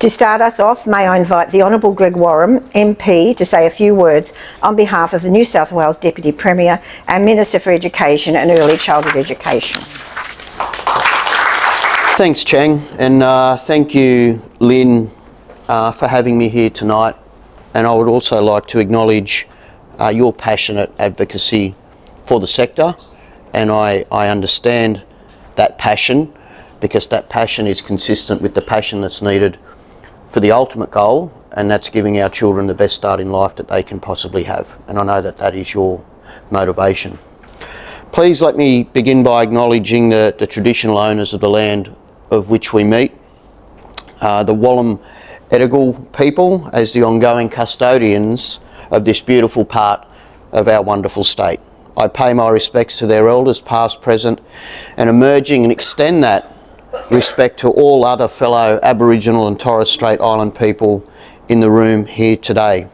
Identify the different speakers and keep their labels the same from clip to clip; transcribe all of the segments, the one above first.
Speaker 1: To start us off, may I invite the Honourable Greg Warren, MP, to say a few words on behalf of the New South Wales Deputy Premier and Minister for Education and Early Childhood Education.
Speaker 2: Thanks, Chang, and thank you, Lynn, for having me here tonight. And I would also like to acknowledge your passionate advocacy for the sector, and I understand that passion, because that passion is consistent with the passion that's needed for the ultimate goal, and that's giving our children the best start in life that they can possibly have. And I know that that is your motivation. Please let me begin by acknowledging the traditional owners of the land of which we meet, the Wallam Edigal people, as the ongoing custodians of this beautiful part of our wonderful state. I pay my respects to their elders, past, present and emerging, and extend that respect to all other fellow Aboriginal and Torres Strait Island people in the room here today.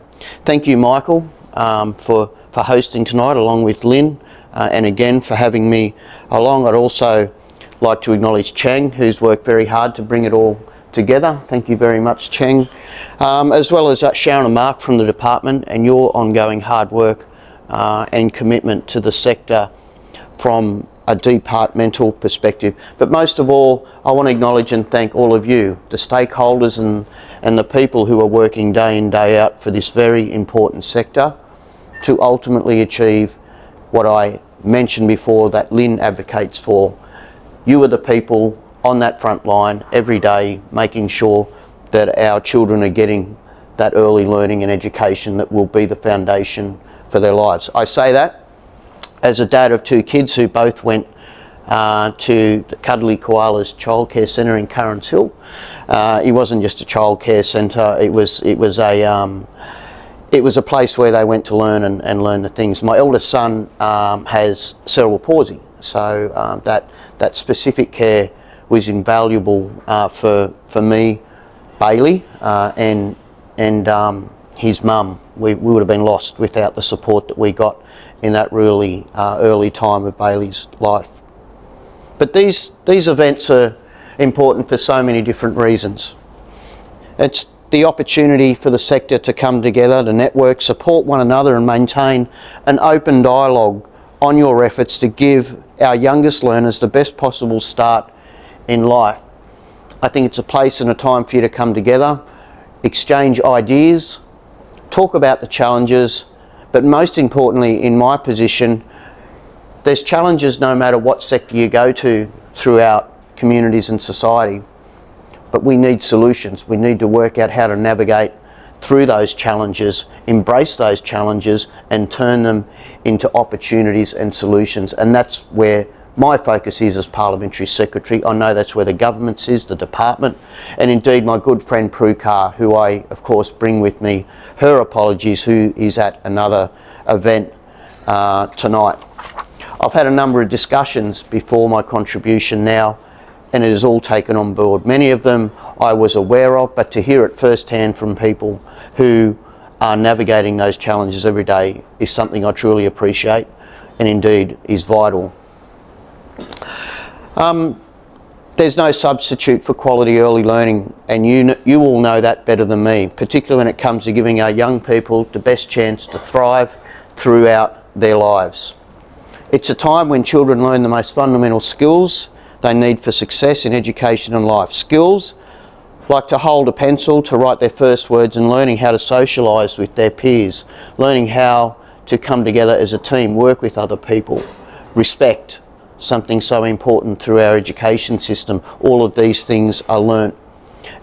Speaker 2: Thank you, Michael, for hosting tonight, along with Lynn, and again for having me along. I'd also like to acknowledge Chang, who's worked very hard to bring it all together. Thank you very much, Chang, as well as Sharon and Mark from the department, and your ongoing hard work and commitment to the sector from a departmental perspective. But most of all, I want to acknowledge and thank all of you, the stakeholders and the people who are working day in, day out for this very important sector to ultimately achieve what I mentioned before that Lynn advocates for. You are the people on that front line every day, making sure that our children are getting that early learning and education that will be the foundation for their lives. I say that as a dad of two kids who both went to the Cuddly Koalas Childcare Centre in Currans Hill. It wasn't just a childcare centre, it was a place where they went to learn and learn the things. My eldest son has cerebral palsy, so that specific care was invaluable for me, Bailey, and his mum. We would have been lost without the support that we got in that really early time of Bailey's life. But these events are important for so many different reasons. It's the opportunity for the sector to come together, to network, support one another and maintain an open dialogue on your efforts to give our youngest learners the best possible start in life. I think it's a place and a time for you to come together, exchange ideas, talk about the challenges, but most importantly, in my position, there's challenges no matter what sector you go to throughout communities and society, but we need solutions. We need to work out how to navigate through those challenges, embrace those challenges and turn them into opportunities and solutions. And that's where my focus is as Parliamentary Secretary. I know that's where the government's is, the department, and indeed my good friend Prue Carr, who I of course bring with me her apologies, who is at another event tonight. I've had a number of discussions before my contribution now, and it is all taken on board. Many of them I was aware of, but to hear it firsthand from people who are navigating those challenges every day is something I truly appreciate and indeed is vital. There's no substitute for quality early learning, and you all know that better than me, particularly when it comes to giving our young people the best chance to thrive throughout their lives. It's a time when children learn the most fundamental skills they need for success in education and life. Skills like to hold a pencil, to write their first words, and learning how to socialise with their peers, learning how to come together as a team, work with other people, respect, something so important through our education system. All of these things are learnt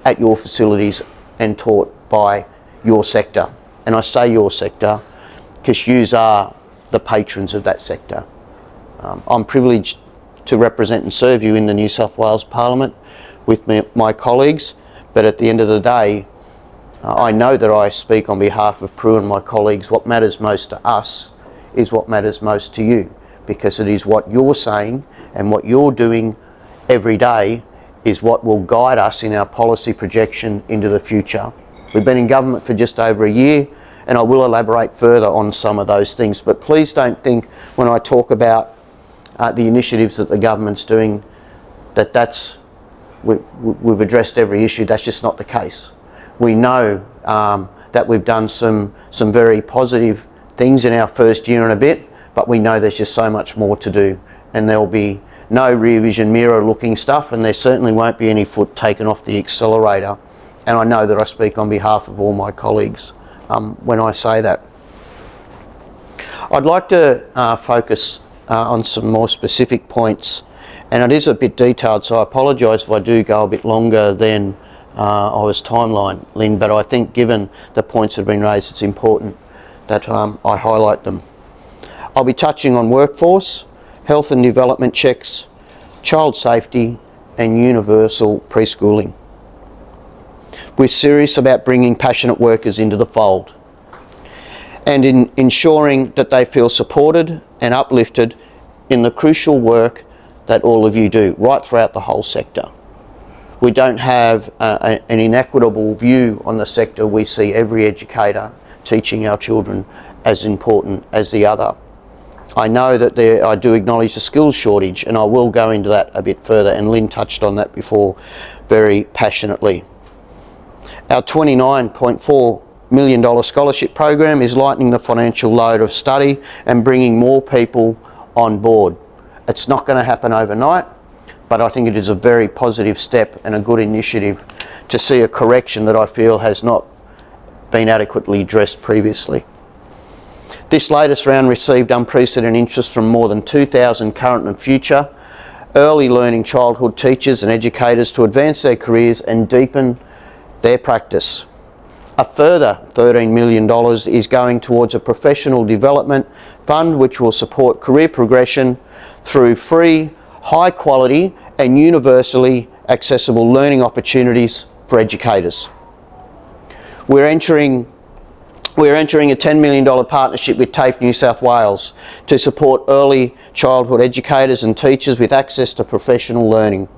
Speaker 2: at your facilities and taught by your sector. And I say your sector because yous are the patrons of that sector. I'm privileged to represent and serve you in the New South Wales Parliament with my colleagues, but at the end of the day, I know that I speak on behalf of Prue and my colleagues. What matters most to us is what matters most to you, because it is what you're saying and what you're doing every day is what will guide us in our policy projection into the future. We've been in government for just over a year, and I will elaborate further on some of those things, but please don't think when I talk about the initiatives that the government's doing that we've addressed every issue. That's just not the case. We know that we've done some very positive things in our first year and a bit, but we know there's just so much more to do, and there'll be no rear vision mirror looking stuff, and there certainly won't be any foot taken off the accelerator. And I know that I speak on behalf of all my colleagues when I say that. I'd like to focus on some more specific points, and it is a bit detailed, so I apologise if I do go a bit longer than I was timeline, Lynn, but I think given the points that have been raised, it's important that I highlight them. I'll be touching on workforce, health and development checks, child safety and universal preschooling. We're serious about bringing passionate workers into the fold and in ensuring that they feel supported and uplifted in the crucial work that all of you do right throughout the whole sector. We don't have an inequitable view on the sector. We see every educator teaching our children as important as the other. I know that I do acknowledge the skills shortage, and I will go into that a bit further, and Lynn touched on that before very passionately. Our $29.4 million scholarship program is lightening the financial load of study and bringing more people on board. It's not going to happen overnight, but I think it is a very positive step and a good initiative to see a correction that I feel has not been adequately addressed previously. This latest round received unprecedented interest from more than 2,000 current and future early learning childhood teachers and educators to advance their careers and deepen their practice. A further $13 million is going towards a professional development fund which will support career progression through free, high quality and universally accessible learning opportunities for educators. We're entering a $10 million partnership with TAFE New South Wales to support early childhood educators and teachers with access to professional learning.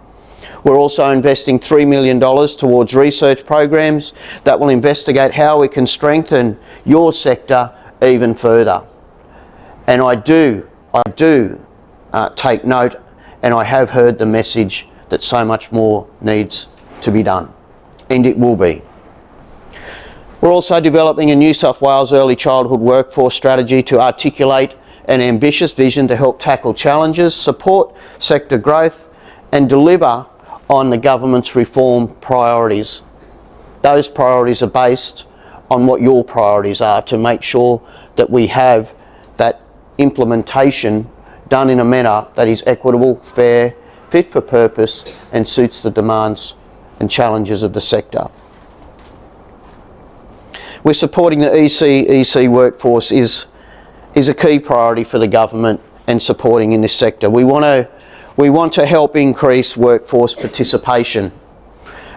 Speaker 2: We're also investing $3 million towards research programs that will investigate how we can strengthen your sector even further. And I do take note, and I have heard the message that so much more needs to be done, and it will be. We're also developing a New South Wales early childhood workforce strategy to articulate an ambitious vision to help tackle challenges, support sector growth and deliver on the government's reform priorities. Those priorities are based on what your priorities are to make sure that we have that implementation done in a manner that is equitable, fair, fit for purpose and suits the demands and challenges of the sector. We're supporting the ACECQA workforce is a key priority for the government and supporting in this sector. We want to help increase workforce participation,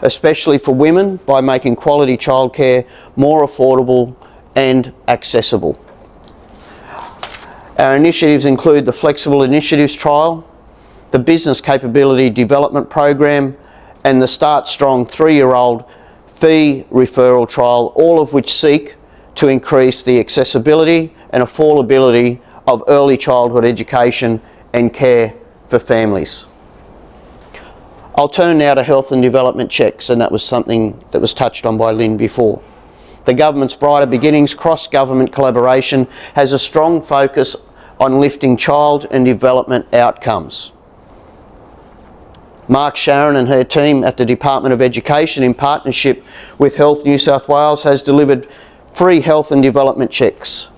Speaker 2: especially for women, by making quality childcare more affordable and accessible. Our initiatives include the Flexible Initiatives Trial, the Business Capability Development Program and the Start Strong 3-year-old fee referral trial, all of which seek to increase the accessibility and affordability of early childhood education and care for families. I'll turn now to health and development checks, and that was something that was touched on by Lynn before. The government's Brighter Beginnings cross-government collaboration has a strong focus on lifting child and development outcomes. Sharon and her team at the Department of Education, in partnership with Health New South Wales, has delivered free health and development checks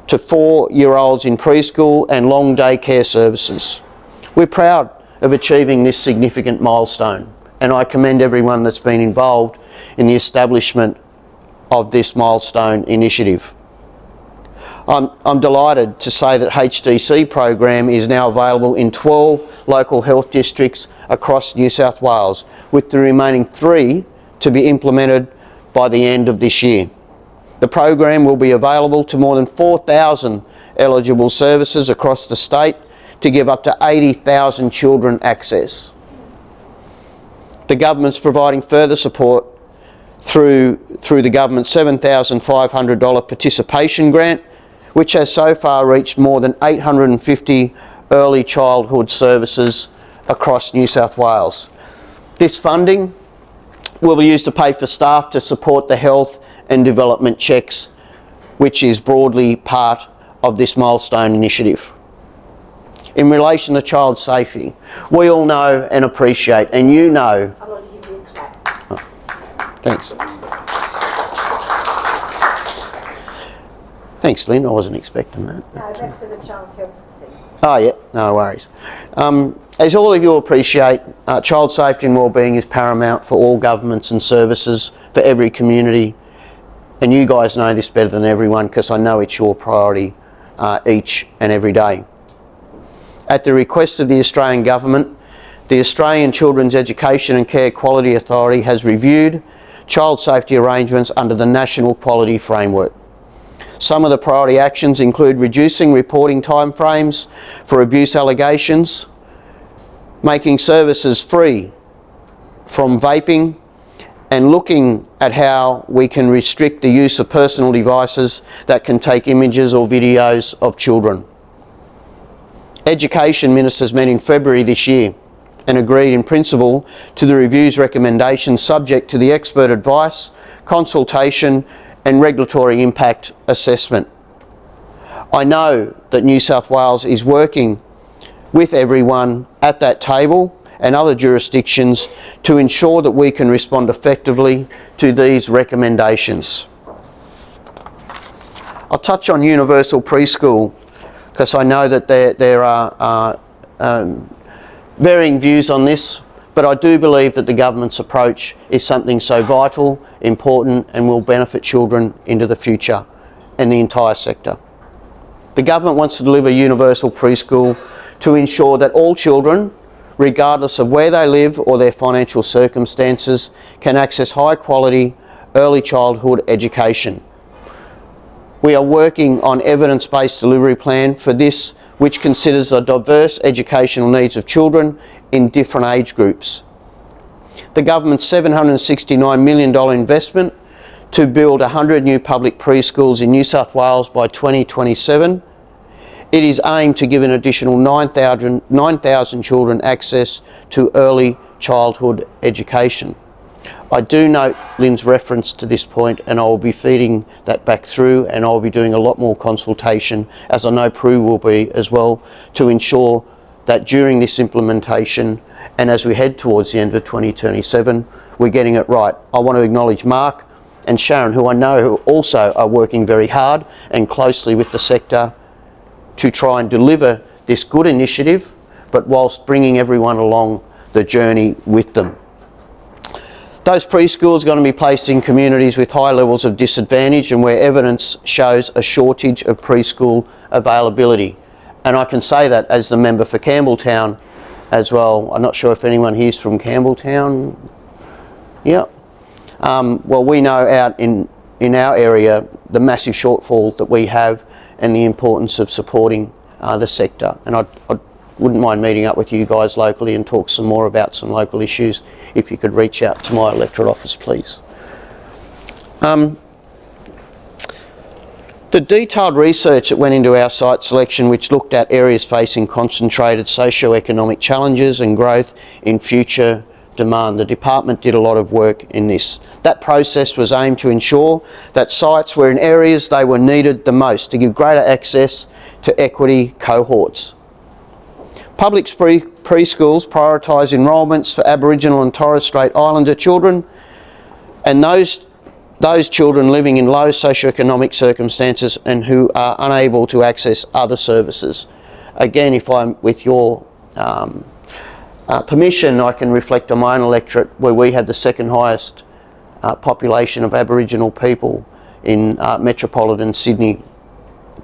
Speaker 2: to 4-year-olds in preschool and long day care services. We're proud of achieving this significant milestone, and I commend everyone that's been involved in the establishment of this milestone initiative. I'm delighted to say that HDC program is now available in 12 local health districts across New South Wales, with the remaining 3 to be implemented by the end of this year. The program will be available to more than 4,000 eligible services across the state to give up to 80,000 children access. The government's providing further support through the government's $7,500 participation grant, which has so far reached more than 850 early childhood services across New South Wales. This funding will be used to pay for staff to support the health and development checks, which is broadly part of this milestone initiative. In relation to child safety, we all know and appreciate, and you know...
Speaker 1: I want to give you a clap.
Speaker 2: Oh, thanks. Thanks, Lynn. I wasn't expecting that.
Speaker 1: No, that's for the child health thing.
Speaker 2: Oh, yeah. No worries. As all of you appreciate, child safety and wellbeing is paramount for all governments and services, for every community. And you guys know this better than everyone because I know it's your priority each and every day. At the request of the Australian Government, the Australian Children's Education and Care Quality Authority has reviewed child safety arrangements under the National Quality Framework. Some of the priority actions include reducing reporting timeframes for abuse allegations, making services free from vaping, and looking at how we can restrict the use of personal devices that can take images or videos of children. Education ministers met in February this year and agreed in principle to the review's recommendations subject to the expert advice, consultation and regulatory impact assessment. I know that New South Wales is working with everyone at that table and other jurisdictions to ensure that we can respond effectively to these recommendations. I'll touch on universal preschool because I know that there are varying views on this, but I do believe that the government's approach is something so vital, important and will benefit children into the future and the entire sector. The government wants to deliver universal preschool to ensure that all children, regardless of where they live or their financial circumstances, can access high quality early childhood education. We are working on evidence-based delivery plan for this, which considers the diverse educational needs of children in different age groups. The government's $769 million investment to build 100 new public preschools in New South Wales by 2027. It is aimed to give an additional 9,000 children access to early childhood education. I do note Lynn's reference to this point, and I will be feeding that back through, and I'll be doing a lot more consultation, as I know Prue will be as well, to ensure that during this implementation and as we head towards the end of 2027, we're getting it right. I want to acknowledge Mark and Sharon, who I know also are working very hard and closely with the sector to try and deliver this good initiative, but whilst bringing everyone along the journey with them. Those preschools are going to be placed in communities with high levels of disadvantage and where evidence shows a shortage of preschool availability. And I can say that as the member for Campbelltown as well. I'm not sure if anyone here is from Campbelltown. Yeah. Well, we know out in our area the massive shortfall that we have and the importance of supporting the sector. And I wouldn't mind meeting up with you guys locally and talk some more about some local issues. If you could reach out to my electorate office, please. The detailed research that went into our site selection, which looked at areas facing concentrated socio-economic challenges and growth in future demand, the department did a lot of work in this. That process was aimed to ensure that sites were in areas they were needed the most to give greater access to equity cohorts. Public preschools prioritise enrolments for Aboriginal and Torres Strait Islander children and those children living in low socioeconomic circumstances and who are unable to access other services. Again, if I'm with your permission, I can reflect on my own electorate where we had the second highest population of Aboriginal people in metropolitan Sydney.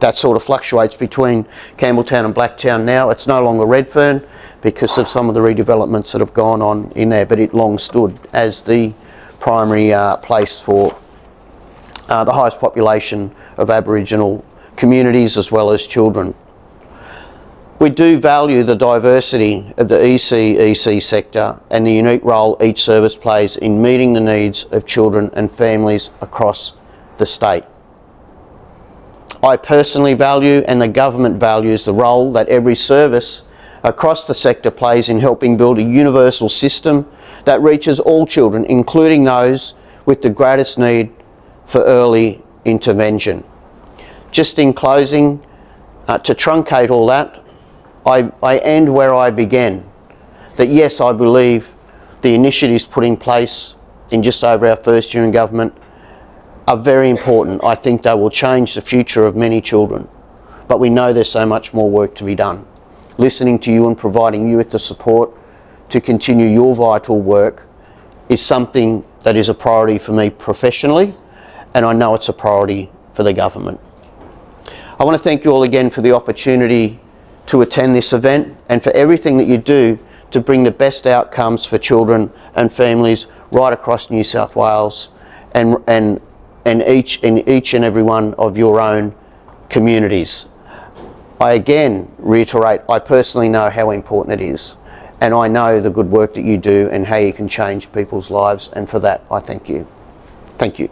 Speaker 2: That sort of fluctuates between Campbelltown and Blacktown now. It's no longer Redfern because of some of the redevelopments that have gone on in there, but it long stood as the primary place for the highest population of Aboriginal communities as well as children. We do value the diversity of the ACECQA sector and the unique role each service plays in meeting the needs of children and families across the state. I personally value, and the government values, the role that every service across the sector plays in helping build a universal system that reaches all children, including those with the greatest need for early intervention. Just in closing, to truncate all that, I end where I began. That yes, I believe the initiatives put in place in just over our first year in government are very important. I think they will change the future of many children. But we know there's so much more work to be done. Listening to you and providing you with the support to continue your vital work is something that is a priority for me professionally, and I know it's a priority for the government. I want to thank you all again for the opportunity to attend this event and for everything that you do to bring the best outcomes for children and families right across New South Wales and each and every one of your own communities. I again reiterate, I personally know how important it is, and I know the good work that you do and how you can change people's lives, and for that I thank you. Thank you.